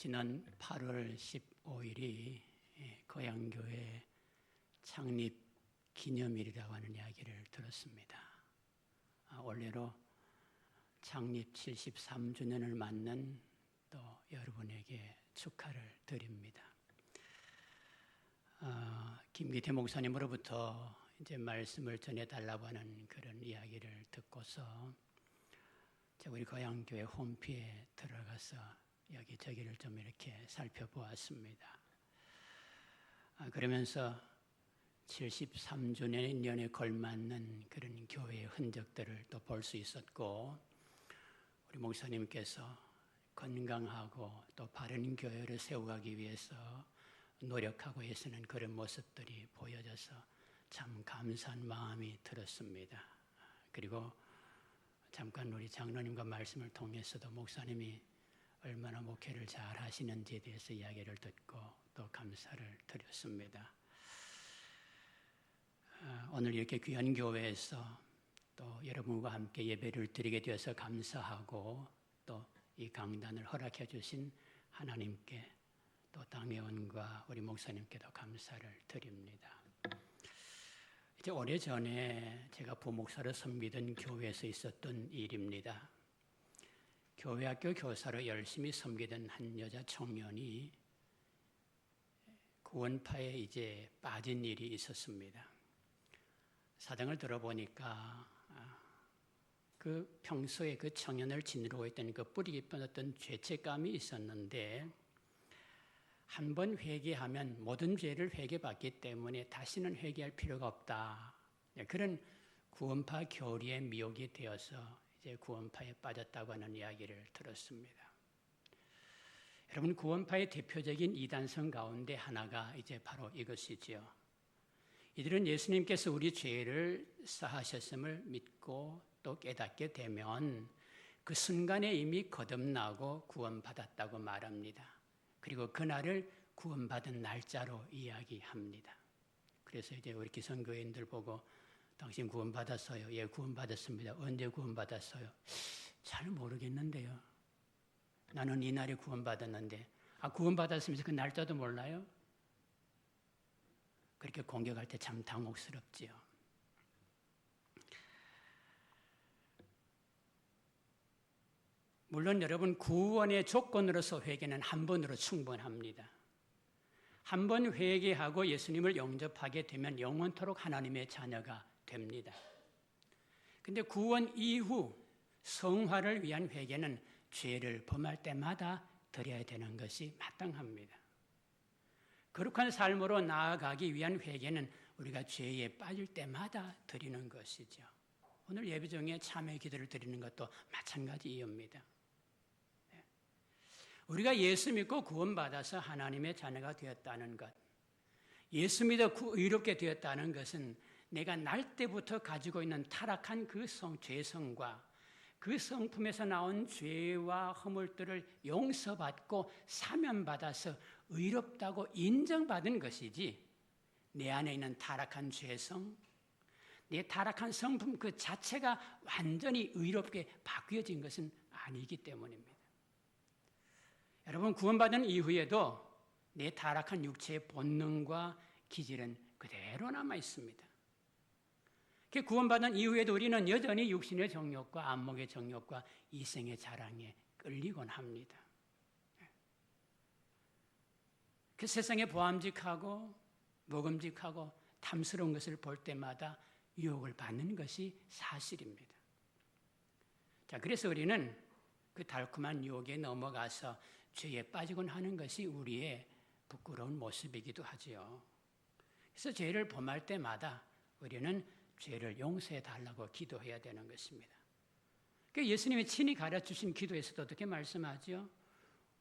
지난 8월 15일이 거양교회 창립 기념일이라고 하는 이야기를 들었습니다. 올해로 창립 73주년을 맞는 또 여러분에게 축하를 드립니다. 김기태 목사님으로부터 이제 말씀을 전해달라고 하는 그런 이야기를 듣고서 제가 우리 거양교회 홈피에 들어가서 여기저기를 좀 이렇게 살펴보았습니다. 그러면서 73주년에 걸맞는 그런 교회의 흔적들을 또 볼 수 있었고, 우리 목사님께서 건강하고 또 바른 교회를 세워가기 위해서 노력하고 애쓰는 그런 모습들이 보여져서 참 감사한 마음이 들었습니다. 그리고 잠깐 우리 장로님과 말씀을 통해서도 목사님이 얼마나 목회를 잘 하시는지에 대해서 이야기를 듣고 또 감사를 드렸습니다. 오늘 이렇게 귀한 교회에서 또 여러분과 함께 예배를 드리게 되어서 감사하고 또 이 강단을 허락해 주신 하나님께 또 당회원과 우리 목사님께도 감사를 드립니다. 이제 오래전에 제가 부목사로 섬기던 교회에서 있었던 일입니다. 교회학교 교사로 열심히 섬기던 한 여자 청년이 구원파에 이제 빠진 일이 있었습니다. 사정을 들어보니까 그 평소에 그 청년을 짓누르고 있던 그 뿌리 깊은 어떤 죄책감이 있었는데, 한 번 회개하면 모든 죄를 회개받기 때문에 다시는 회개할 필요가 없다. 그런 구원파 교리에 미혹이 되어서 이제 구원파에 빠졌다고 하는 이야기를 들었습니다. 여러분, 구원파의 대표적인 이단성 가운데 하나가 이제 바로 이것이지요. 이들은 예수님께서 우리 죄를 사하셨음을 믿고 또 깨닫게 되면 그 순간에 이미 거듭나고 구원받았다고 말합니다. 그리고 그날을 구원받은 날짜로 이야기합니다. 그래서 이제 우리 기성교인들 보고 당신 구원받았어요? 예, 구원받았습니다. 언제 구원받았어요? 잘 모르겠는데요. 나는 이날에 구원받았는데, 구원받았으면서 그 날짜도 몰라요? 그렇게 공격할 때 참 당혹스럽지요. 물론 여러분, 구원의 조건으로서 회개는 한 번으로 충분합니다. 한 번 회개하고 예수님을 영접하게 되면 영원토록 하나님의 자녀가 됩니다. 그런데 구원 이후 성화를 위한 회개는 죄를 범할 때마다 드려야 되는 것이 마땅합니다. 거룩한 삶으로 나아가기 위한 회개는 우리가 죄에 빠질 때마다 드리는 것이죠. 오늘 예배 중에 참회 기도를 드리는 것도 마찬가지 이유입니다. 우리가 예수 믿고 구원받아서 하나님의 자녀가 되었다는 것, 예수 믿어 의롭게 되었다는 것은 내가 날 때부터 가지고 있는 타락한 그 죄성과 그 성품에서 나온 죄와 허물들을 용서받고 사면받아서 의롭다고 인정받은 것이지, 내 안에 있는 타락한 죄성, 내 타락한 성품 그 자체가 완전히 의롭게 바뀌어진 것은 아니기 때문입니다. 여러분, 구원받은 이후에도 내 타락한 육체의 본능과 기질은 그대로 남아 있습니다. 구원받은 이후에도 우리는 여전히 육신의 정욕과 안목의 정욕과 이생의 자랑에 끌리곤 합니다. 그 세상에 보암직하고 먹음직하고 탐스러운 것을 볼 때마다 유혹을 받는 것이 사실입니다. 자, 그래서 우리는 그 달콤한 유혹에 넘어가서 죄에 빠지곤 하는 것이 우리의 부끄러운 모습이기도 하지요. 그래서 죄를 범할 때마다 우리는 죄를 용서해 달라고 기도해야 되는 것입니다. 예수님이 친히 가르쳐주신 기도에서도 어떻게 말씀하죠?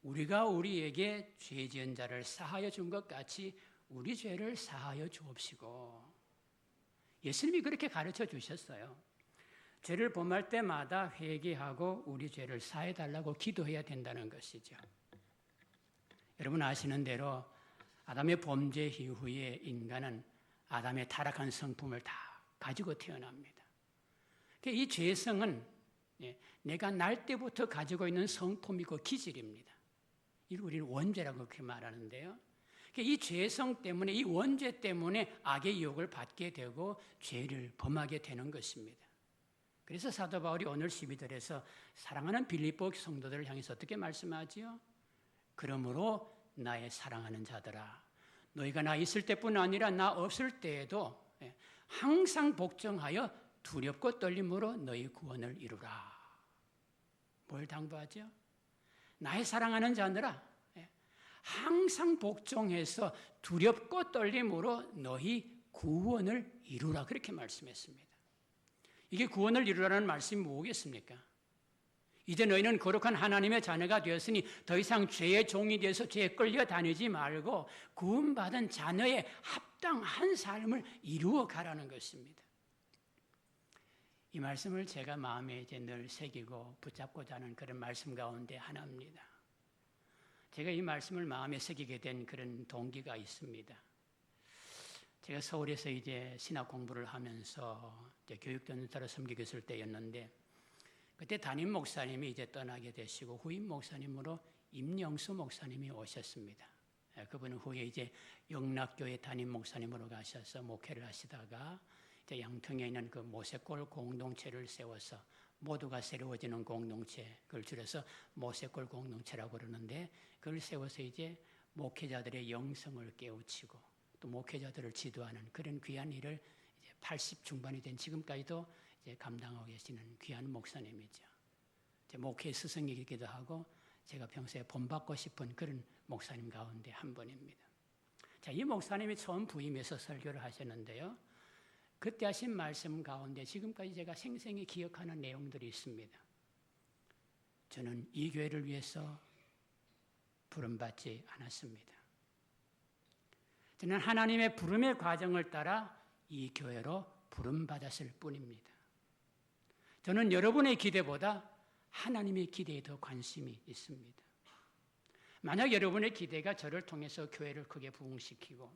우리가 우리에게 죄 지은 자를 사하여 준 것 같이 우리 죄를 사하여 주옵시고. 예수님이 그렇게 가르쳐 주셨어요. 죄를 범할 때마다 회개하고 우리 죄를 사해 달라고 기도해야 된다는 것이죠. 여러분 아시는 대로 아담의 범죄 이후에 인간은 아담의 타락한 성품을 다 가지고 태어납니다. 이 죄성은 내가 날 때부터 가지고 있는 성품이고 기질입니다. 이걸 우리는 원죄라고 그렇게 말하는데요. 이 죄성 때문에, 이 원죄 때문에 악의 유혹을 받게 되고 죄를 범하게 되는 것입니다. 그래서 사도 바울이 오늘 12절에서 사랑하는 빌립보 성도들을 향해서 어떻게 말씀하지요? 그러므로 나의 사랑하는 자들아, 너희가 나 있을 때뿐 아니라 나 없을 때에도 항상 복종하여 두렵고 떨림으로 너희 구원을 이루라. 뭘 당부하죠? 나의 사랑하는 자들아, 항상 복종해서 두렵고 떨림으로 너희 구원을 이루라, 그렇게 말씀했습니다. 이게 구원을 이루라는 말씀이 뭐겠습니까? 이제 너희는 거룩한 하나님의 자녀가 되었으니 더 이상 죄의 종이 되어서 죄에 끌려다니지 말고 구원받은 자녀의 합당한 삶을 이루어 가라는 것입니다. 이 말씀을 제가 마음에 이제 늘 새기고 붙잡고자 하는 그런 말씀 가운데 하나입니다. 제가 이 말씀을 마음에 새기게 된 그런 동기가 있습니다. 제가 서울에서 이제 신학 공부를 하면서 이제 교육전도사로 섬기고 있을 때였는데, 그때 담임 목사님이 이제 떠나게 되시고 후임 목사님으로 임영수 목사님이 오셨습니다. 그분은 후에 이제 영락교회 담임 목사님으로 가셔서 목회를 하시다가 이제 양평에 있는 그 모세골 공동체를 세워서 모두가 새로워지는 공동체, 그걸 줄여서 모세골 공동체라고 그러는데, 그걸 세워서 이제 목회자들의 영성을 깨우치고 또 목회자들을 지도하는 그런 귀한 일을 이제 80 중반이 된 지금까지도 이제 감당하고 계시는 귀한 목사님이죠. 이제 목회 스승이기도 하고 제가 평소에 본받고 싶은 그런 목사님 가운데 한 분입니다. 자, 이 목사님이 처음 부임해서 설교를 하셨는데요. 그때 하신 말씀 가운데 지금까지 제가 생생히 기억하는 내용들이 있습니다. 저는 이 교회를 위해서 부름받지 않았습니다. 저는 하나님의 부름의 과정을 따라 이 교회로 부름받았을 뿐입니다. 저는 여러분의 기대보다 하나님의 기대에 더 관심이 있습니다. 만약 여러분의 기대가 저를 통해서 교회를 크게 부흥시키고,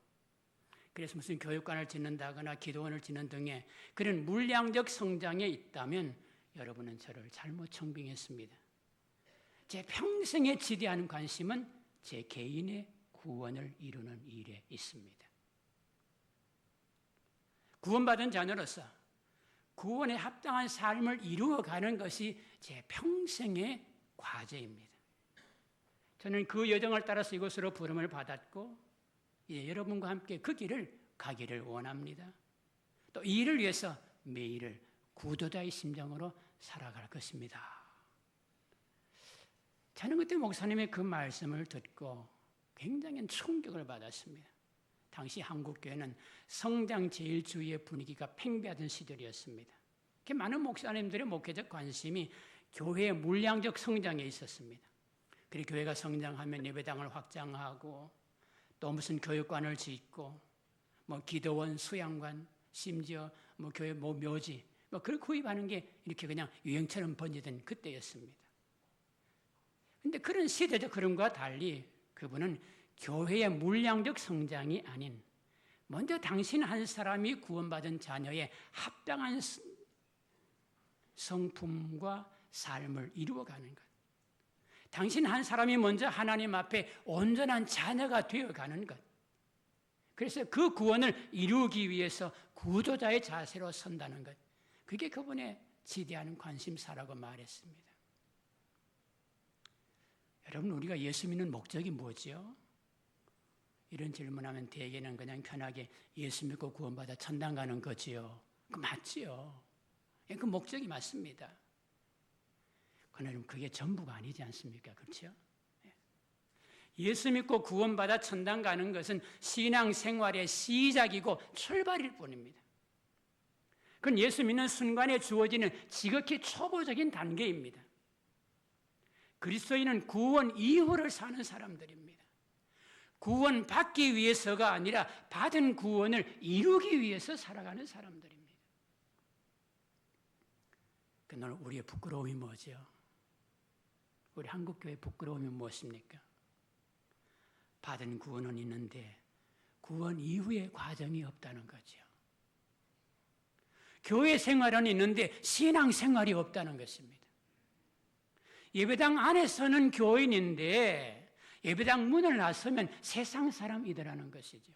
그래서 무슨 교육관을 짓는다거나 기도원을 짓는 등의 그런 물량적 성장에 있다면 여러분은 저를 잘못 청빙했습니다. 제 평생에 지대한 관심은 제 개인의 구원을 이루는 일에 있습니다. 구원받은 자녀로서 구원에 합당한 삶을 이루어가는 것이 제 평생의 과제입니다. 저는 그 여정을 따라서 이곳으로 부름을 받았고 이제 여러분과 함께 그 길을 가기를 원합니다. 또 이 일을 위해서 매일을 구도자의 심정으로 살아갈 것입니다. 저는 그때 목사님의 그 말씀을 듣고 굉장히 충격을 받았습니다. 당시 한국교회는 성장제일주의의 분위기가 팽배하던 시절이었습니다. 많은 목사님들의 목회적 관심이 교회의 물량적 성장에 있었습니다. 그리고 교회가 성장하면 예배당을 확장하고 또 무슨 교육관을 짓고 뭐 기도원, 수양관, 심지어 뭐 교회 뭐 묘지 그걸 구입하는 게 이렇게 그냥 유행처럼 번지던 그때였습니다. 그런데 그런 시대적 흐름과 달리 그분은 교회의 물량적 성장이 아닌 먼저 당신 한 사람이 구원받은 자녀의 합당한 성품과 삶을 이루어가는 것, 당신 한 사람이 먼저 하나님 앞에 온전한 자녀가 되어가는 것, 그래서 그 구원을 이루기 위해서 구조자의 자세로 선다는 것, 그게 그분의 지대한 관심사라고 말했습니다. 여러분, 우리가 예수 믿는 목적이 뭐지요? 이런 질문하면 대개는 그냥 편하게 예수 믿고 구원받아 천당 가는 거지요. 그 맞지요. 그 목적이 맞습니다. 그러나 그게 전부가 아니지 않습니까? 그렇죠? 예수 믿고 구원받아 천당 가는 것은 신앙생활의 시작이고 출발일 뿐입니다. 그건 예수 믿는 순간에 주어지는 지극히 초보적인 단계입니다. 그리스도인은 구원 이후를 사는 사람들입니다. 구원 받기 위해서가 아니라 받은 구원을 이루기 위해서 살아가는 사람들입니다. 그날 우리의 부끄러움이 뭐죠? 우리 한국교회의 부끄러움이 무엇입니까? 받은 구원은 있는데 구원 이후의 과정이 없다는 거죠. 교회 생활은 있는데 신앙 생활이 없다는 것입니다. 예배당 안에서는 교인인데 예배당 문을 나서면 세상 사람이더라는 것이죠.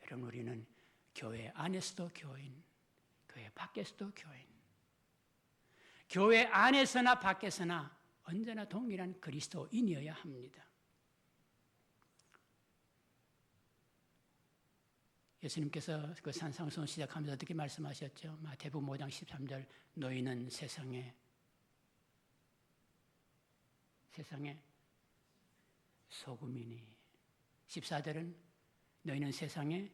여러분, 우리는 교회 안에서도 교인, 교회 밖에서도 교인, 교회 안에서나 밖에서나 언제나 동일한 그리스도인이어야 합니다. 예수님께서 그 산상수훈 시작하면서 어떻게 말씀하셨죠? 마태복음 5장 13절, 너희는 세상의 소금이니. 14절은 너희는 세상의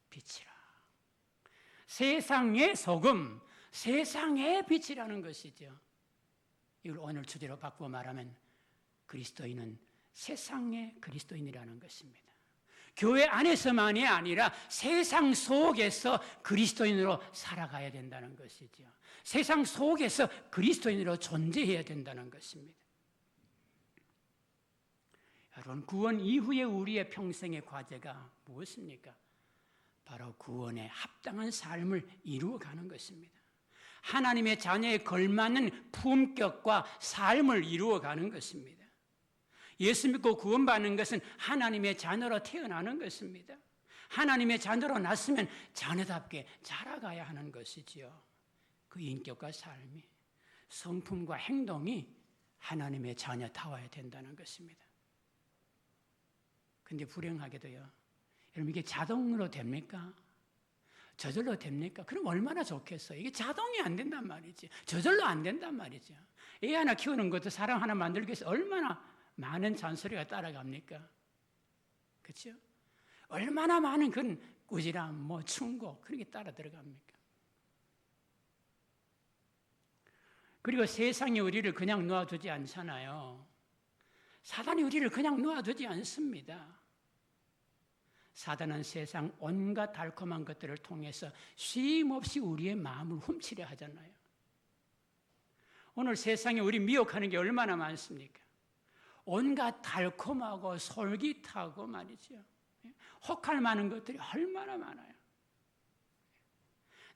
빛이라. 세상의 소금, 세상의 빛이라는 것이죠. 이걸 오늘 주제로 바꾸어 말하면 그리스도인은 세상의 그리스도인이라는 것입니다. 교회 안에서만이 아니라 세상 속에서 그리스도인으로 살아가야 된다는 것이죠. 세상 속에서 그리스도인으로 존재해야 된다는 것입니다. 여러분, 구원 이후에 우리의 평생의 과제가 무엇입니까? 바로 구원에 합당한 삶을 이루어가는 것입니다. 하나님의 자녀에 걸맞는 품격과 삶을 이루어가는 것입니다. 예수 믿고 구원받는 것은 하나님의 자녀로 태어나는 것입니다. 하나님의 자녀로 났으면 자녀답게 자라가야 하는 것이지요. 그 인격과 삶이, 성품과 행동이 하나님의 자녀다워야 된다는 것입니다. 근데 불행하게도요, 여러분, 이게 자동으로 됩니까? 저절로 됩니까? 그럼 얼마나 좋겠어요. 이게 자동이 안 된단 말이지. 저절로 안 된단 말이죠. 애 하나 키우는 것도 사람 하나 만들기 위해서 얼마나 많은 잔소리가 따라갑니까? 그렇죠? 얼마나 많은 그런 꾸지람, 충고 그런 게 따라 들어갑니까? 그리고 세상이 우리를 그냥 놓아두지 않잖아요. 사단이 우리를 그냥 놓아두지 않습니다. 사단은 세상 온갖 달콤한 것들을 통해서 쉼없이 우리의 마음을 훔치려 하잖아요. 오늘 세상에 우리 미혹하는 게 얼마나 많습니까? 온갖 달콤하고 솔깃하고 말이죠. 혹할 만한 것들이 얼마나 많아요.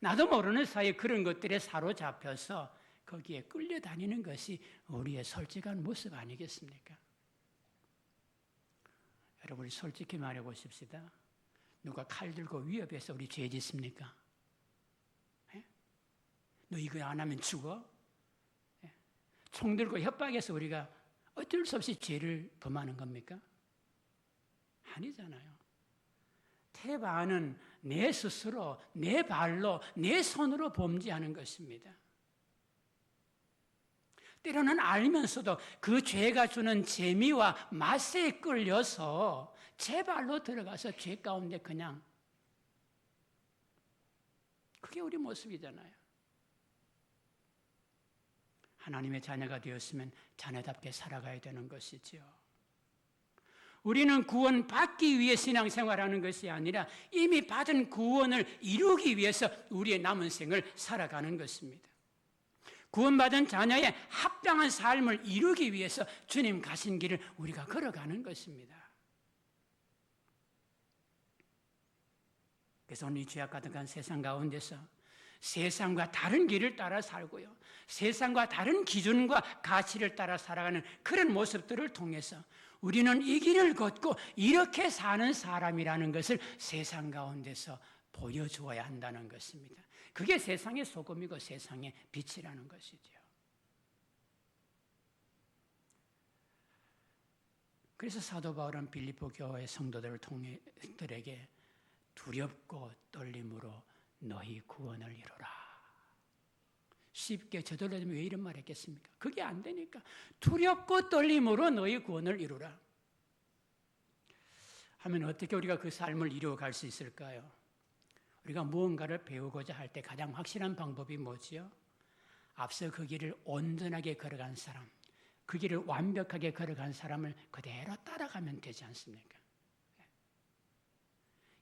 나도 모르는 사이에 그런 것들에 사로잡혀서 거기에 끌려다니는 것이 우리의 솔직한 모습 아니겠습니까? 여러분, 솔직히 말해보십시다. 누가 칼 들고 위협해서 우리 죄 짓습니까? 너 이거 안 하면 죽어? 총 들고 협박해서 우리가 어쩔 수 없이 죄를 범하는 겁니까? 아니잖아요. 태반은 내 스스로, 내 발로, 내 손으로 범죄하는 것입니다. 때로는 알면서도 그 죄가 주는 재미와 맛에 끌려서 제 발로 들어가서 죄 가운데 그냥, 그게 우리 모습이잖아요. 하나님의 자녀가 되었으면 자녀답게 살아가야 되는 것이지요. 우리는 구원받기 위해 신앙생활하는 것이 아니라 이미 받은 구원을 이루기 위해서 우리의 남은 생을 살아가는 것입니다. 구원받은 자녀의 합당한 삶을 이루기 위해서 주님 가신 길을 우리가 걸어가는 것입니다. 그래서 오늘 이 죄악 가득한 세상 가운데서 세상과 다른 길을 따라 살고요, 세상과 다른 기준과 가치를 따라 살아가는 그런 모습들을 통해서 우리는 이 길을 걷고 이렇게 사는 사람이라는 것을 세상 가운데서 보여주어야 한다는 것입니다. 그게 세상의 소금이고 세상의 빛이라는 것이죠. 그래서 사도 바울은 빌립보 교회 성도들에게 두렵고 떨림으로 너희 구원을 이루라. 쉽게 저절로 되면 왜 이런 말 했겠습니까? 그게 안 되니까 두렵고 떨림으로 너희 구원을 이루라 하면 어떻게 우리가 그 삶을 이루어갈 수 있을까요? 우리가 무언가를 배우고자 할 때 가장 확실한 방법이 뭐지요? 앞서 그 길을 온전하게 걸어간 사람, 그 길을 완벽하게 걸어간 사람을 그대로 따라가면 되지 않습니까?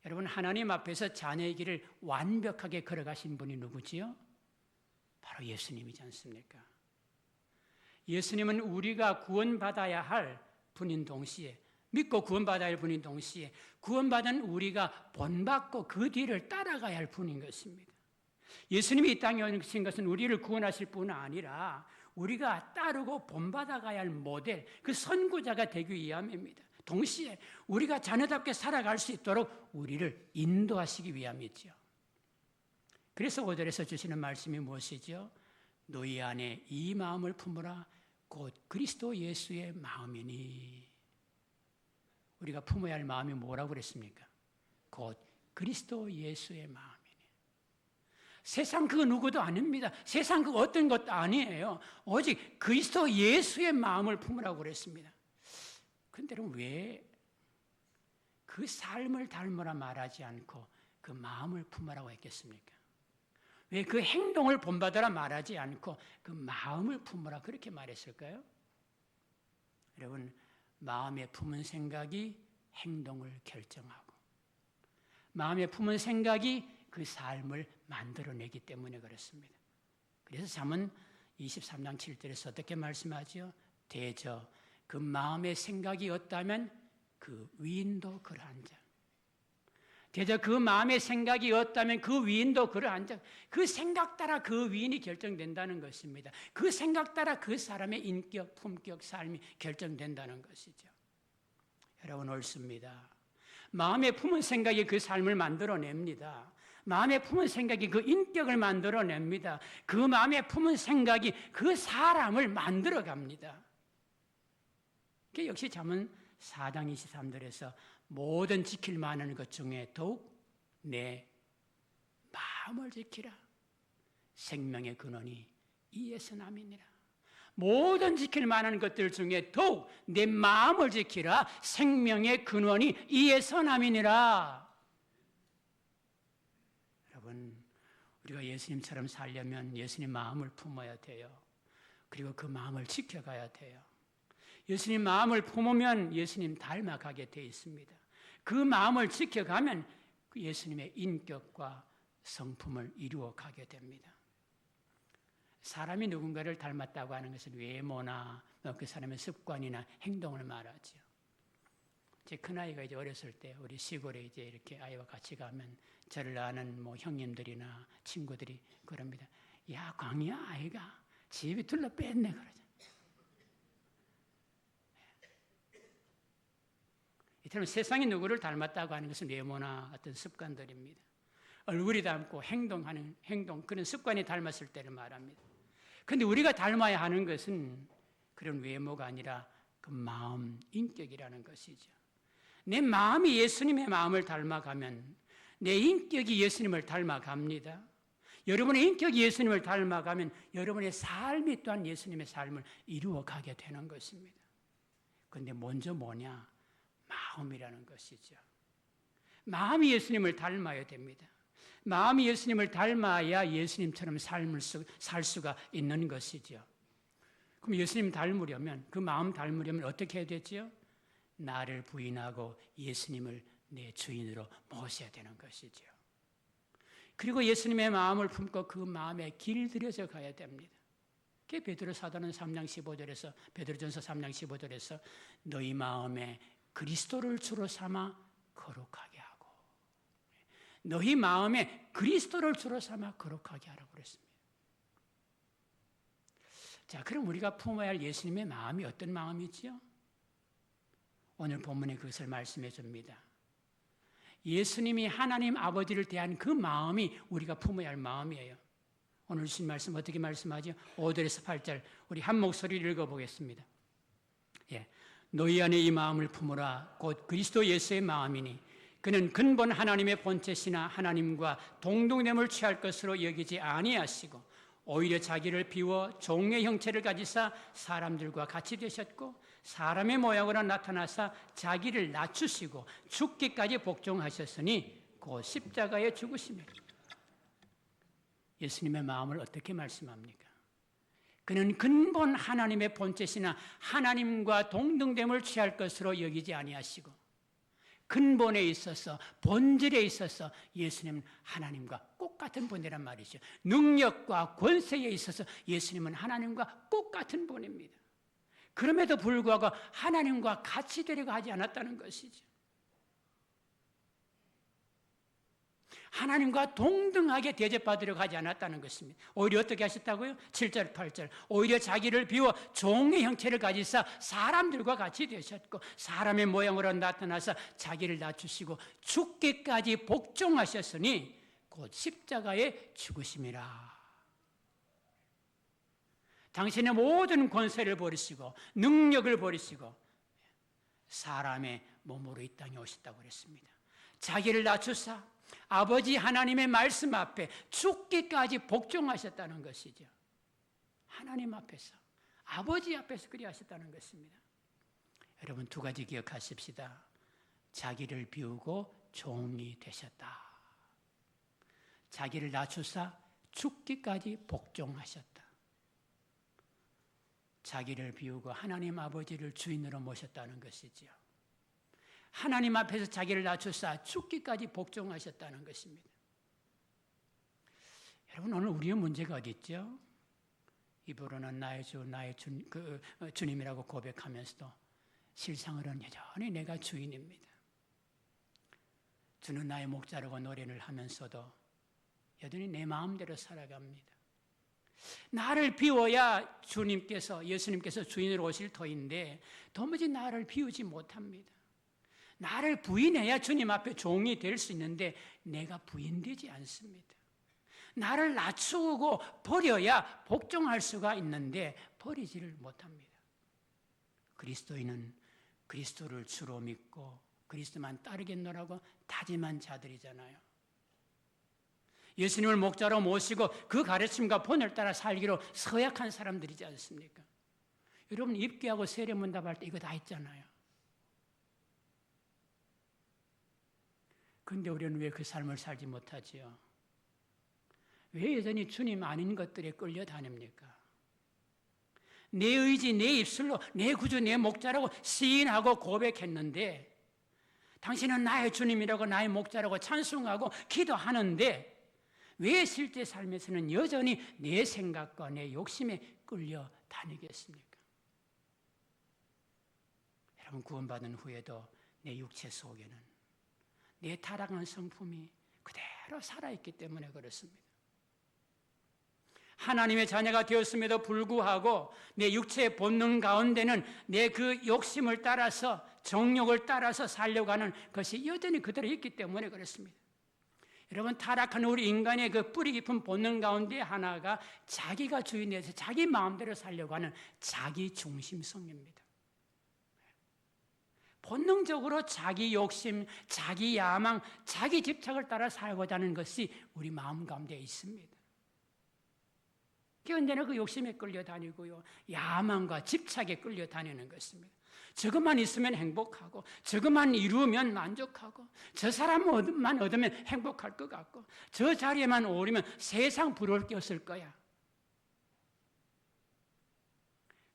여러분, 하나님 앞에서 자녀의 길을 완벽하게 걸어가신 분이 누구지요? 바로 예수님이지 않습니까? 예수님은 우리가 구원받아야 할 분인 동시에, 믿고 구원받아야 할 분인 동시에 구원받은 우리가 본받고 그 뒤를 따라가야 할 분인 것입니다. 예수님이 이 땅에 오신 것은 우리를 구원하실 뿐 아니라 우리가 따르고 본받아가야 할 모델, 그 선구자가 되기 위함입니다. 동시에 우리가 자녀답게 살아갈 수 있도록 우리를 인도하시기 위함이죠. 그래서 5절에서 주시는 말씀이 무엇이죠? 너희 안에 이 마음을 품으라 곧 그리스도 예수의 마음이니. 우리가 품어야 할 마음이 뭐라고 그랬습니까? 곧 그리스도 예수의 마음이니. 세상 그 누구도 아닙니다. 세상 그 어떤 것도 아니에요. 오직 그리스도 예수의 마음을 품으라고 그랬습니다. 그런데 왜 그 삶을 닮으라 말하지 않고 그 마음을 품으라고 했겠습니까? 왜 그 행동을 본받으라 말하지 않고 그 마음을 품으라 그렇게 말했을까요? 여러분, 마음에 품은 생각이 행동을 결정하고 마음에 품은 생각이 그 삶을 만들어내기 때문에 그렇습니다. 그래서 잠언 23장 7절에서 어떻게 말씀하죠? 대저 그 마음의 생각이 없다면 그 위인도 그러한 자. 대저 그 마음의 생각이 없다면 그 위인도 그러한 자. 그 생각 따라 그 위인이 결정된다는 것입니다. 그 생각 따라 그 사람의 인격, 품격, 삶이 결정된다는 것이죠. 여러분 옳습니다. 마음에 품은 생각이 그 삶을 만들어냅니다. 마음에 품은 생각이 그 인격을 만들어냅니다. 그 마음에 품은 생각이 그 사람을 만들어갑니다. 그 역시 잠언 4장 23절에서 모든 지킬 만한 것 중에 더욱 내 마음을 지키라. 생명의 근원이 이에서 남이니라. 모든 지킬 만한 것들 중에 더욱 내 마음을 지키라. 생명의 근원이 이에서 남이니라. 여러분, 우리가 예수님처럼 살려면 예수님 마음을 품어야 돼요. 그리고 그 마음을 지켜가야 돼요. 예수님 마음을 품으면 예수님 닮아가게 돼 있습니다. 그 마음을 지켜가면 예수님의 인격과 성품을 이루어가게 됩니다. 사람이 누군가를 닮았다고 하는 것은 외모나 그 사람의 습관이나 행동을 말하죠. 제 큰아이가 이제 어렸을 때 우리 시골에 이제 이렇게 아이와 같이 가면 저를 아는 뭐 형님들이나 친구들이 그럽니다. 야, 광희야, 아이가 집이 둘러 뺐네 그러죠. 이처럼 세상이 누구를 닮았다고 하는 것은 외모나 어떤 습관들입니다. 얼굴이 닮고 행동하는 행동, 그런 습관이 닮았을 때를 말합니다. 그런데 우리가 닮아야 하는 것은 그런 외모가 아니라 그 마음, 인격이라는 것이죠. 내 마음이 예수님의 마음을 닮아가면 내 인격이 예수님을 닮아갑니다. 여러분의 인격이 예수님을 닮아가면 여러분의 삶이 또한 예수님의 삶을 이루어가게 되는 것입니다. 그런데 먼저 뭐냐? 마음이라는 것이죠. 마음이 예수님을 닮아야 됩니다. 마음이 예수님을 닮아야 예수님처럼 삶을 살 수가 있는 것이죠. 그럼 예수님 닮으려면, 그 마음 닮으려면 어떻게 해야 되죠? 나를 부인하고 예수님을 내 주인으로 모셔야 되는 것이죠. 그리고 예수님의 마음을 품고 그 마음에 길들여져 가야 됩니다. 그게 베드로 사도는 3장 15절에서 베드로전서 3장 15절에서 너희 마음에 그리스도를 주로 삼아 거룩하게 하고, 너희 마음에 그리스도를 주로 삼아 거룩하게 하라고 그랬습니다. 자, 그럼 우리가 품어야 할 예수님의 마음이 어떤 마음이지요? 오늘 본문에 그것을 말씀해 줍니다. 예수님이 하나님 아버지를 대한 그 마음이 우리가 품어야 할 마음이에요. 오늘 주신 말씀 어떻게 말씀하죠? 5절에서 8절 우리 한 목소리를 읽어보겠습니다. 예, 너희 안에 이 마음을 품으라 곧 그리스도 예수의 마음이니 그는 근본 하나님의 본체시나 하나님과 동등됨을 취할 것으로 여기지 아니하시고 오히려 자기를 비워 종의 형체를 가지사 사람들과 같이 되셨고 사람의 모양으로 나타나사 자기를 낮추시고 죽기까지 복종하셨으니 곧 십자가에 죽으십니다. 예수님의 마음을 어떻게 말씀합니까? 그는 근본 하나님의 본체시나 하나님과 동등됨을 취할 것으로 여기지 아니하시고 근본에 있어서 본질에 있어서 예수님은 하나님과 똑같은 분이란 말이죠. 능력과 권세에 있어서 예수님은 하나님과 똑같은 분입니다. 그럼에도 불구하고 하나님과 같이 되려고 하지 않았다는 것이죠. 하나님과 동등하게 대접받으려고 하지 않았다는 것입니다. 오히려 어떻게 하셨다고요? 7절, 8절. 오히려 자기를 비워 종의 형체를 가지사 사람들과 같이 되셨고 사람의 모양으로 나타나서 자기를 낮추시고 죽기까지 복종하셨으니 곧 십자가에 죽으심이라. 당신의 모든 권세를 버리시고 능력을 버리시고 사람의 몸으로 이 땅에 오셨다고 그랬습니다. 자기를 낮추사 아버지 하나님의 말씀 앞에 죽기까지 복종하셨다는 것이죠. 하나님 앞에서, 아버지 앞에서 그리 하셨다는 것입니다. 여러분, 두 가지 기억하십시다. 자기를 비우고 종이 되셨다. 자기를 낮추사 죽기까지 복종하셨다. 자기를 비우고 하나님 아버지를 주인으로 모셨다는 것이지요. 하나님 앞에서 자기를 낮추사 죽기까지 복종하셨다는 것입니다. 여러분, 오늘 우리의 문제가 어디 있죠? 입으로는 나의 주, 나의 주님이라고 고백하면서도 실상으로는 여전히 내가 주인입니다. 주는 나의 목자라고 노래를 하면서도 여전히 내 마음대로 살아갑니다. 나를 비워야 예수님께서 주인으로 오실 터인데 도무지 나를 비우지 못합니다. 나를 부인해야 주님 앞에 종이 될 수 있는데 내가 부인되지 않습니다. 나를 낮추고 버려야 복종할 수가 있는데 버리지를 못합니다. 그리스도인은 그리스도를 주로 믿고 그리스도만 따르겠노라고 다짐한 자들이잖아요. 예수님을 목자로 모시고 그 가르침과 본을 따라 살기로 서약한 사람들이지 않습니까? 여러분, 입기하고 세례문답할 때 이거 다 했잖아요. 그런데 우리는 왜 그 삶을 살지 못하지요? 왜 여전히 주님 아닌 것들에 끌려다닙니까? 내 의지, 내 입술로 내 구주, 내 목자라고 시인하고 고백했는데 당신은 나의 주님이라고 나의 목자라고 찬송하고 기도하는데 왜 실제 삶에서는 여전히 내 생각과 내 욕심에 끌려다니겠습니까? 여러분, 구원받은 후에도 내 육체 속에는 내 타락한 성품이 그대로 살아있기 때문에 그렇습니다. 하나님의 자녀가 되었음에도 불구하고 내 육체의 본능 가운데는 내 그 욕심을 따라서 정욕을 따라서 살려고 하는 것이 여전히 그대로 있기 때문에 그렇습니다. 여러분, 타락한 우리 인간의 그 뿌리 깊은 본능 가운데 하나가 자기가 주인에서 자기 마음대로 살려고 하는 자기 중심성입니다. 본능적으로 자기 욕심, 자기 야망, 자기 집착을 따라 살고자 하는 것이 우리 마음 가운데 있습니다. 언제나 그 욕심에 끌려다니고요, 야망과 집착에 끌려다니는 것입니다. 저것만 있으면 행복하고, 저것만 이루면 만족하고, 저 사람만 얻으면 행복할 것 같고, 저 자리에만 오르면 세상 부러울 게 없을 거야.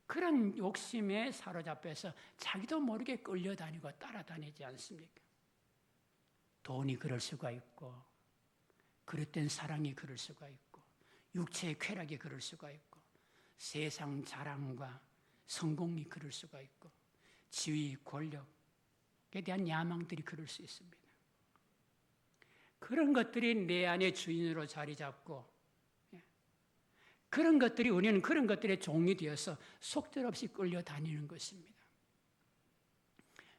그런 욕심에 사로잡혀서 자기도 모르게 끌려다니고 따라다니지 않습니까? 돈이 그럴 수가 있고, 그릇된 사랑이 그럴 수가 있고, 육체의 쾌락이 그럴 수가 있고, 세상 자랑과 성공이 그럴 수가 있고, 지위, 권력에 대한 야망들이 그럴 수 있습니다. 그런 것들이 내 안에 주인으로 자리 잡고, 그런 것들이 우리는 그런 것들의 종이 되어서 속절없이 끌려다니는 것입니다.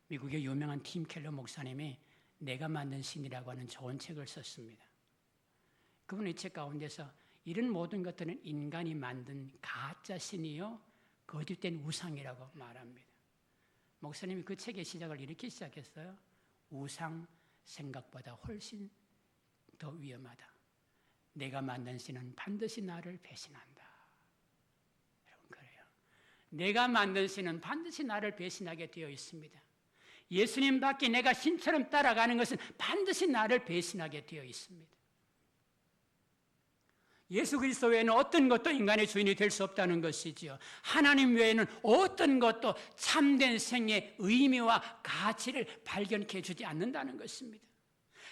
미국의 유명한 팀 켈러 목사님이 내가 만든 신이라고 하는 좋은 책을 썼습니다. 그분의 책 가운데서 이런 모든 것들은 인간이 만든 가짜 신이요, 거짓된 우상이라고 말합니다. 목사님이 그 책의 시작을 이렇게 시작했어요. 우상 생각보다 훨씬 더 위험하다. 내가 만든 신은 반드시 나를 배신한다. 여러분, 그래요. 내가 만든 신은 반드시 나를 배신하게 되어 있습니다. 예수님밖에 내가 신처럼 따라가는 것은 반드시 나를 배신하게 되어 있습니다. 예수 그리스도 외에는 어떤 것도 인간의 주인이 될 수 없다는 것이지요. 하나님 외에는 어떤 것도 참된 생의 의미와 가치를 발견해 주지 않는다는 것입니다.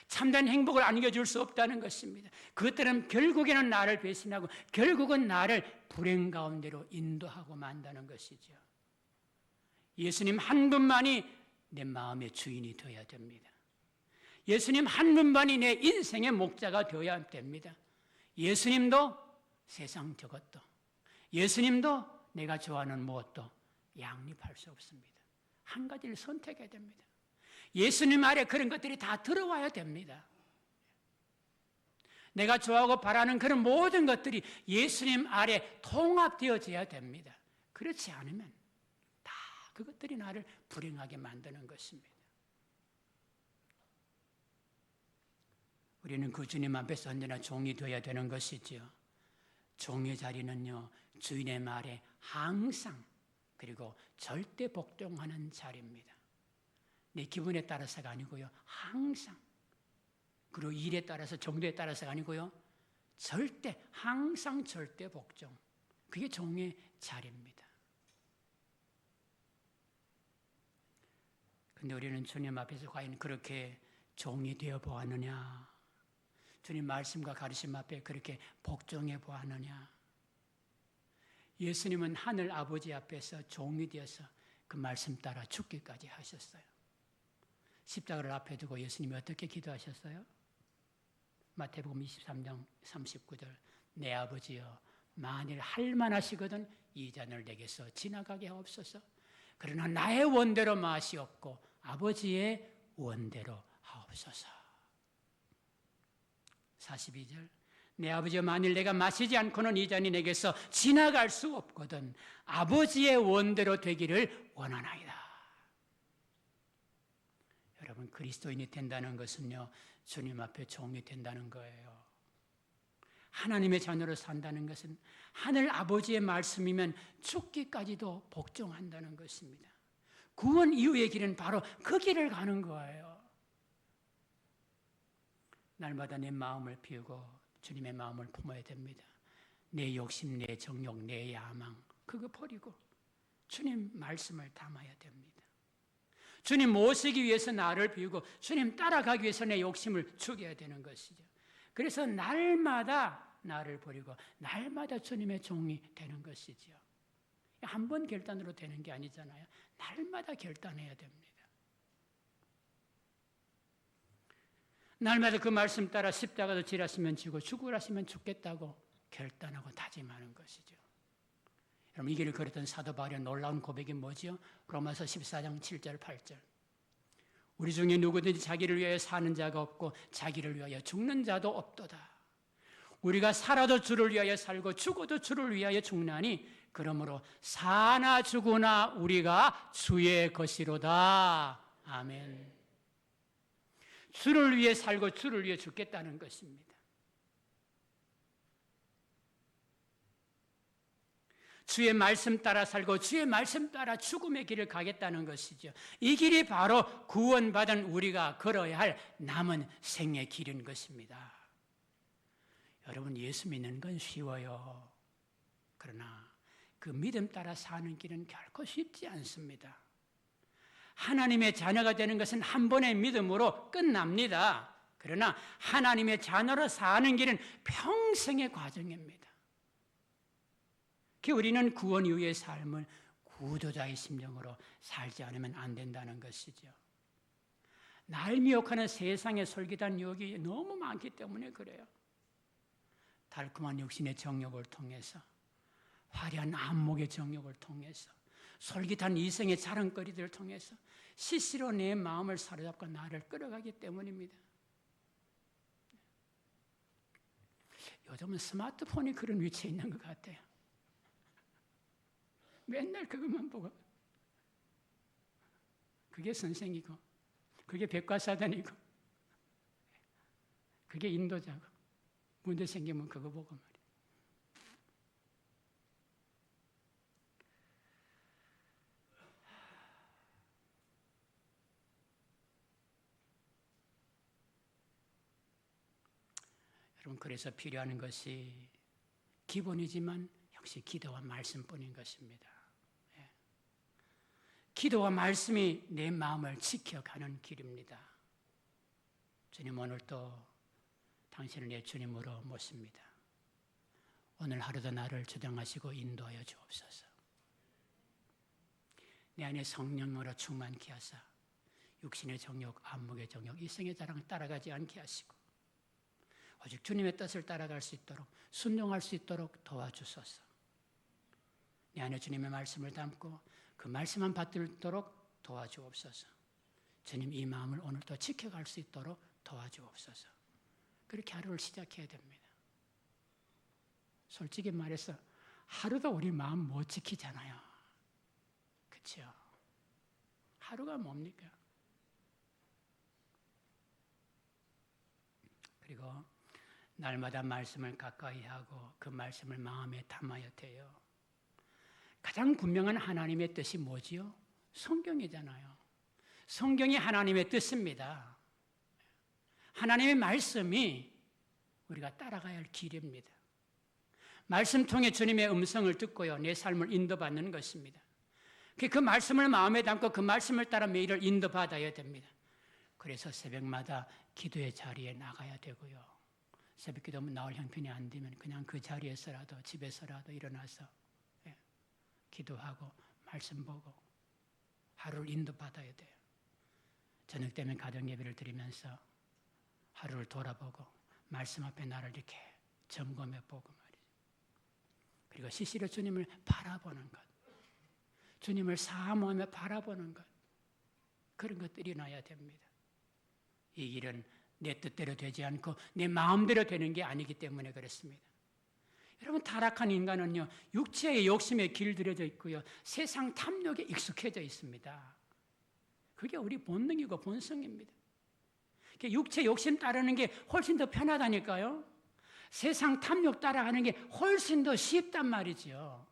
참된 행복을 안겨줄 수 없다는 것입니다. 그것들은 결국에는 나를 배신하고 결국은 나를 불행 가운데로 인도하고 만다는 것이죠. 예수님 한 분만이 내 마음의 주인이 되어야 됩니다. 예수님 한 분만이 내 인생의 목자가 되어야 됩니다. 예수님도 세상 저것도, 예수님도 내가 좋아하는 무엇도 양립할 수 없습니다. 한 가지를 선택해야 됩니다. 예수님 아래 그런 것들이 다 들어와야 됩니다. 내가 좋아하고 바라는 그런 모든 것들이 예수님 아래 통합되어져야 됩니다. 그렇지 않으면 다 그것들이 나를 불행하게 만드는 것입니다. 우리는 그 주님 앞에서 언제나 종이 되어야 되는 것이죠. 종의 자리는요, 주인의 말에 항상 그리고 절대 복종하는 자리입니다. 내 기분에 따라서가 아니고요, 항상. 그리고 일에 따라서, 정도에 따라서가 아니고요, 절대, 항상 절대 복종. 그게 종의 자리입니다. 근데 우리는 주님 앞에서 과연 그렇게 종이 되어 보았느냐? 주님 말씀과 가르침 앞에 그렇게 복종해 보았느냐? 예수님은 하늘 아버지 앞에서 종이 되어서 그 말씀 따라 죽기까지 하셨어요. 십자가를 앞에 두고 예수님이 어떻게 기도하셨어요? 마태복음 23장 39절, 내 아버지여, 만일 할만하시거든 이 잔을 내게서 지나가게 하옵소서. 그러나 나의 원대로 마시옵고 아버지의 원대로 하옵소서. 42절, 내 아버지여, 만일 내가 마시지 않고는 이 잔이 내게서 지나갈 수 없거든 아버지의 원대로 되기를 원하나이다. 여러분, 그리스도인이 된다는 것은요, 주님 앞에 종이 된다는 거예요. 하나님의 자녀로 산다는 것은 하늘 아버지의 말씀이면 죽기까지도 복종한다는 것입니다. 구원 이후의 길은 바로 그 길을 가는 거예요. 날마다 내 마음을 비우고 주님의 마음을 품어야 됩니다. 내 욕심, 내 정욕, 내 야망, 그거 버리고 주님 말씀을 담아야 됩니다. 주님 모시기 위해서 나를 비우고 주님 따라가기 위해서 내 욕심을 죽여야 되는 것이죠. 그래서 날마다 나를 버리고 날마다 주님의 종이 되는 것이죠. 한 번 결단으로 되는 게 아니잖아요. 날마다 결단해야 됩니다. 날마다 그 말씀 따라 십자가도 지랐으면 지고 죽으라시면 죽겠다고 결단하고 다짐하는 것이죠. 여러분, 이 길을 걸었던 사도 바울의 놀라운 고백이 뭐죠? 로마서 14장 7절 8절. 우리 중에 누구든지 자기를 위하여 사는 자가 없고 자기를 위하여 죽는 자도 없도다. 우리가 살아도 주를 위하여 살고 죽어도 주를 위하여 죽나니 그러므로 사나 죽으나 우리가 주의 것이로다. 아멘. 주를 위해 살고 주를 위해 죽겠다는 것입니다. 주의 말씀 따라 살고 주의 말씀 따라 죽음의 길을 가겠다는 것이죠. 이 길이 바로 구원받은 우리가 걸어야 할 남은 생의 길인 것입니다. 여러분, 예수 믿는 건 쉬워요. 그러나 그 믿음 따라 사는 길은 결코 쉽지 않습니다. 하나님의 자녀가 되는 것은 한 번의 믿음으로 끝납니다. 그러나 하나님의 자녀로 사는 길은 평생의 과정입니다. 우리는 구원 이후의 삶을 구조자의 심정으로 살지 않으면 안 된다는 것이죠. 날 미혹하는 세상의 솔깃한 유혹이 너무 많기 때문에 그래요. 달콤한 육신의 정욕을 통해서, 화려한 안목의 정욕을 통해서, 솔깃한 이성의 자랑거리들을 통해서 시시로 내 마음을 사로잡고 나를 끌어가기 때문입니다. 요즘은 스마트폰이 그런 위치에 있는 것 같아요. 맨날 그것만 보고, 그게 선생이고 그게 백과사전이고 그게 인도자고, 문제 생기면 그거 보고 말이에요. 여러분, 그래서 필요한 것이 기본이지만 역시 기도와 말씀뿐인 것입니다. 기도와 말씀이 내 마음을 지켜가는 길입니다. 주님, 오늘 또 당신을 내 주님으로 모십니다. 오늘 하루도 나를 주장하시고 인도하여 주옵소서. 내 안에 성령으로 충만케 하사 육신의 정욕, 안목의 정욕, 이생의 자랑 따라가지 않게 하시고 오직 주님의 뜻을 따라갈 수 있도록 순종할 수 있도록 도와주소서. 내 안에 주님의 말씀을 담고 그 말씀만 받들도록 도와주옵소서. 주님 이 마음을 오늘도 지켜갈 수 있도록 도와주옵소서. 그렇게 하루를 시작해야 됩니다. 솔직히 말해서 하루도 우리 마음 못 지키잖아요. 그렇죠? 하루가 뭡니까? 그리고 날마다 말씀을 가까이 하고 그 말씀을 마음에 담아야 돼요. 가장 분명한 하나님의 뜻이 뭐지요? 성경이잖아요. 성경이 하나님의 뜻입니다. 하나님의 말씀이 우리가 따라가야 할 길입니다. 말씀 통해 주님의 음성을 듣고요, 내 삶을 인도받는 것입니다. 그 말씀을 마음에 담고 그 말씀을 따라 매일을 인도받아야 됩니다. 그래서 새벽마다 기도의 자리에 나가야 되고요. 새벽 기도면 나올 형편이 안 되면 그냥 그 자리에서라도 집에서라도 일어나서 기도하고 말씀 보고 하루를 인도받아야 돼요. 저녁 되면 가정 예배를 드리면서 하루를 돌아보고 말씀 앞에 나를 이렇게 점검해 보고 말이죠. 그리고 시시로 주님을 바라보는 것, 주님을 사모하며 바라보는 것, 그런 것들이 일어나야 됩니다. 이 길은 내 뜻대로 되지 않고 내 마음대로 되는 게 아니기 때문에 그렇습니다. 여러분, 타락한 인간은요, 육체의 욕심에 길들여져 있고요, 세상 탐욕에 익숙해져 있습니다. 그게 우리 본능이고 본성입니다. 육체 욕심 따르는 게 훨씬 더 편하다니까요. 세상 탐욕 따라가는 게 훨씬 더 쉽단 말이죠.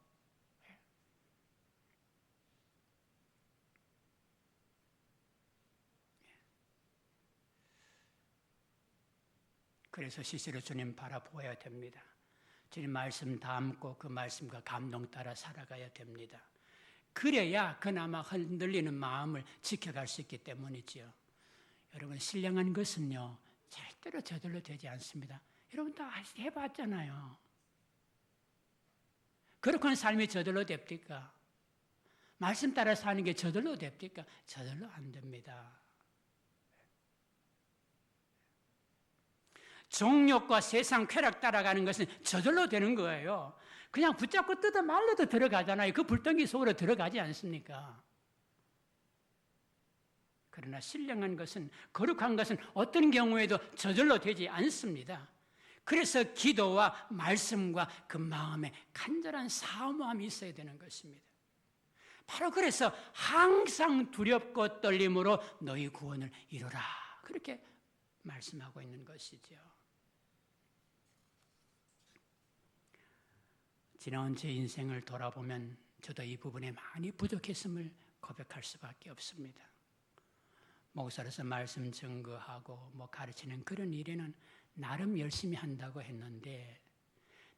그래서 시시로 주님 바라보아야 됩니다. 주님 말씀 담고 그 말씀과 감동 따라 살아가야 됩니다. 그래야 그나마 흔들리는 마음을 지켜갈 수 있기 때문이지요. 여러분, 신령한 것은요, 절대로 저절로 되지 않습니다. 여러분 다 해봤잖아요. 그렇게는 삶이 저절로 됩니까? 말씀 따라 사는 게 저절로 됩니까? 저절로 안 됩니다. 정욕과 세상 쾌락 따라가는 것은 저절로 되는 거예요. 그냥 붙잡고 뜯어 말려도 들어가잖아요. 그 불덩이 속으로 들어가지 않습니까? 그러나 신령한 것은, 거룩한 것은 어떤 경우에도 저절로 되지 않습니다. 그래서 기도와 말씀과 그 마음에 간절한 사모함이 있어야 되는 것입니다. 바로 그래서 항상 두렵고 떨림으로 너희 구원을 이루라, 그렇게 말씀하고 있는 것이죠. 지나온 제 인생을 돌아보면 저도 이 부분에 많이 부족했음을 고백할 수밖에 없습니다. 목사로서 말씀 증거하고 가르치는 그런 일에는 나름 열심히 한다고 했는데,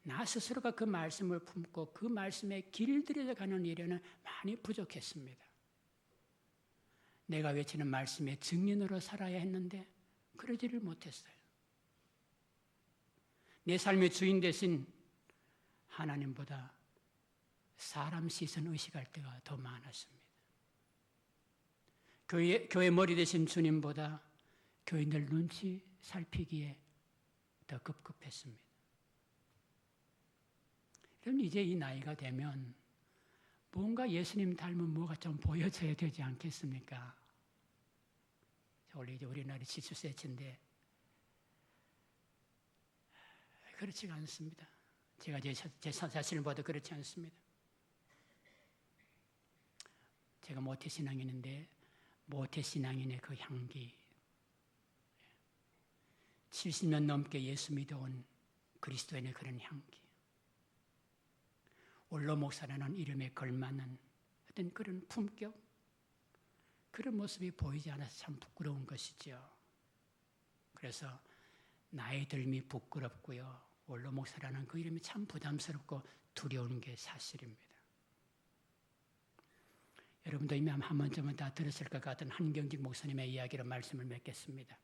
나 스스로가 그 말씀을 품고 그 말씀에 길들여져 가는 일에는 많이 부족했습니다. 내가 외치는 말씀의 증인으로 살아야 했는데 그러지를 못했어요. 내 삶의 주인 대신 하나님보다 사람 시선 의식할 때가 더 많았습니다. 교회 머리 대신 주님보다 교인들 눈치 살피기에 더 급급했습니다. 그럼 이제 이 나이가 되면 뭔가 예수님 닮은 뭐가 좀 보여져야 되지 않겠습니까? 원래 이제 우리나라 70세치인데 그렇지가 않습니다. 제가 제 자신을 봐도 그렇지 않습니다. 제가 모태신앙인인데 모태신앙인의 그 향기, 70년 넘게 예수 믿어온 그리스도인의 그런 향기, 원로 목사라는 이름에 걸맞는 어떤 그런 품격, 그런 모습이 보이지 않아서 참 부끄러운 것이죠. 그래서 나의 덜미 부끄럽고요, 원로 목사라는 그 이름이 참 부담스럽고 두려운 게 사실입니다. 여러분도 이미 한 번쯤은 다 들었을 것 같은 한경직 목사님의 이야기로 말씀을 맺겠습니다.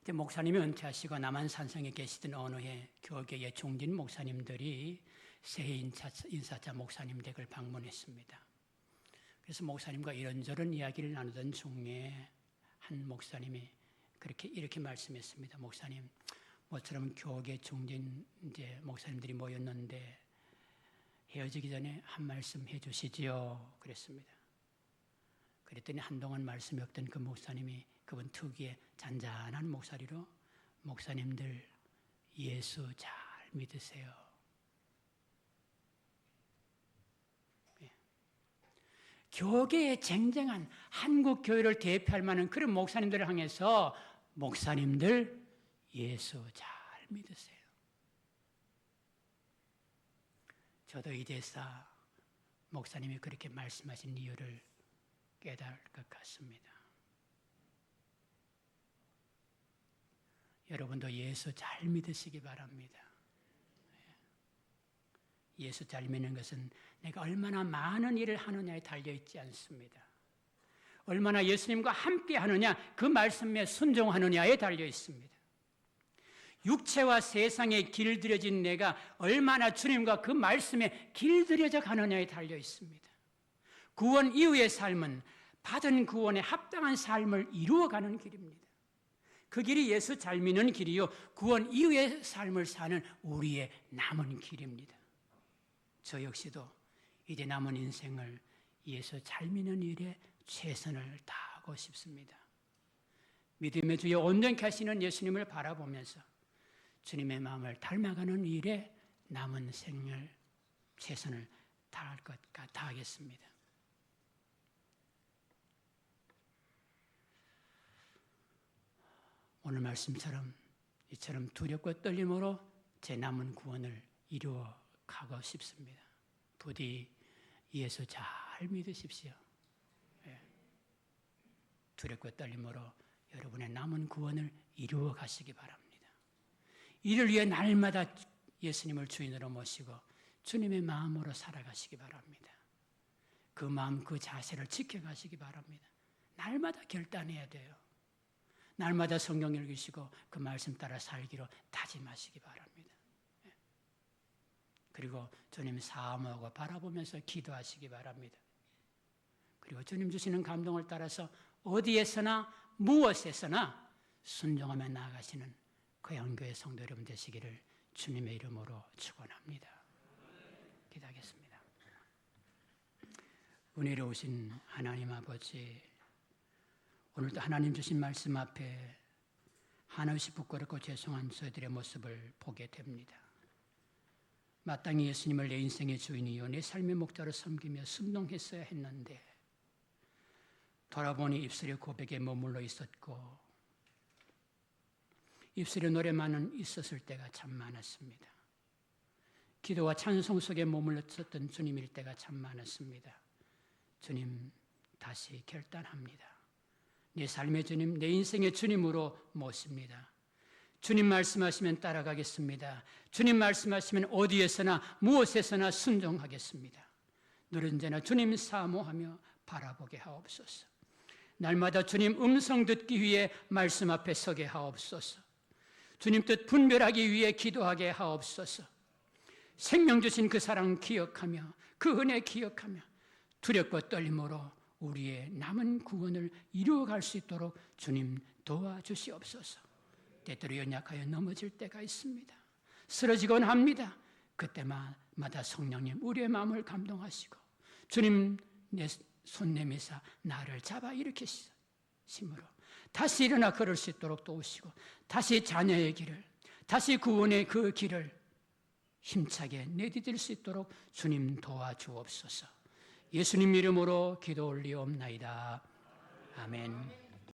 이제 목사님이 은퇴하시고 남한산성에 계시던 어느 해 교계의 중진 목사님들이 새해 인사자 목사님 댁을 방문했습니다. 그래서 목사님과 이런저런 이야기를 나누던 중에 한 목사님이 이렇게 말씀했습니다. 목사님, 모처럼 교계 중진 이제 목사님들이 모였는데 헤어지기 전에 한 말씀 해주시지요. 그랬습니다. 그랬더니 한동안 말씀이 없던 그 목사님이 그분 특유의 잔잔한 목소리로 목사님들 예수 잘 믿으세요. 교계에 쟁쟁한 한국 교회를 대표할 만한 그런 목사님들을 향해서 목사님들 예수 잘 믿으세요. 저도 이제서 목사님이 그렇게 말씀하신 이유를 깨달을 것 같습니다. 여러분도 예수 잘 믿으시기 바랍니다. 예수 잘 믿는 것은 내가 얼마나 많은 일을 하느냐에 달려있지 않습니다. 얼마나 예수님과 함께 하느냐, 그 말씀에 순종하느냐에 달려있습니다. 육체와 세상에 길들여진 내가 얼마나 주님과 그 말씀에 길들여져 가느냐에 달려있습니다. 구원 이후의 삶은 받은 구원에 합당한 삶을 이루어가는 길입니다. 그 길이 예수 잘 믿는 길이요, 구원 이후의 삶을 사는 우리의 남은 길입니다. 저 역시도 이제 남은 인생을 예수 잘 믿는 일에 최선을 다하고 싶습니다. 믿음의 주여 온전케 하시는 예수님을 바라보면서 주님의 마음을 닮아가는 일에 남은 생을 최선을 다하겠습니다. 오늘 말씀처럼 이처럼 두렵고 떨림으로 제 남은 구원을 이루어 가고 싶습니다. 부디 예수 잘 믿으십시오. 두렵고 떨림으로 여러분의 남은 구원을 이루어 가시기 바랍니다. 이를 위해 날마다 예수님을 주인으로 모시고 주님의 마음으로 살아가시기 바랍니다. 그 마음, 그 자세를 지켜가시기 바랍니다. 날마다 결단해야 돼요. 날마다 성경 읽으시고 그 말씀 따라 살기로 다짐하시기 바랍니다. 그리고 주님 사모하고 바라보면서 기도하시기 바랍니다. 그리고 주님 주시는 감동을 따라서 어디에서나 무엇에서나 순종하며 나아가시는 고향교회 성도 여러분 되시기를 주님의 이름으로 축원합니다. 기도하겠습니다. 은혜로우신 하나님 아버지, 오늘도 하나님 주신 말씀 앞에 한없이 부끄럽고 죄송한 저희들의 모습을 보게 됩니다. 마땅히 예수님을 내 인생의 주인이요 내 삶의 목자로 섬기며 순종했어야 했는데 돌아보니 입술의 고백에 머물러 있었고 입술의 노래만은 있었을 때가 참 많았습니다. 기도와 찬송 속에 머물렀었던 주님일 때가 참 많았습니다. 주님, 다시 결단합니다. 내 삶의 주님, 내 인생의 주님으로 모십니다. 주님 말씀하시면 따라가겠습니다. 주님 말씀하시면 어디에서나 무엇에서나 순종하겠습니다. 늘 언제나 주님 사모하며 바라보게 하옵소서. 날마다 주님 음성 듣기 위해 말씀 앞에 서게 하옵소서. 주님 뜻 분별하기 위해 기도하게 하옵소서. 생명 주신 그 사랑 기억하며 그 은혜 기억하며 두렵고 떨림으로 우리의 남은 구원을 이루어갈 수 있도록 주님 도와주시옵소서. 때때로 연약하여 넘어질 때가 있습니다. 쓰러지곤 합니다. 그때마다 성령님 우리의 마음을 감동하시고 주님 내 손 내미사 나를 잡아 일으키심으로 다시 일어나 걸을 수 있도록 도우시고 다시 자녀의 길을, 다시 구원의 그 길을 힘차게 내디딜 수 있도록 주님 도와주옵소서. 예수님 이름으로 기도 올리옵나이다. 아멘.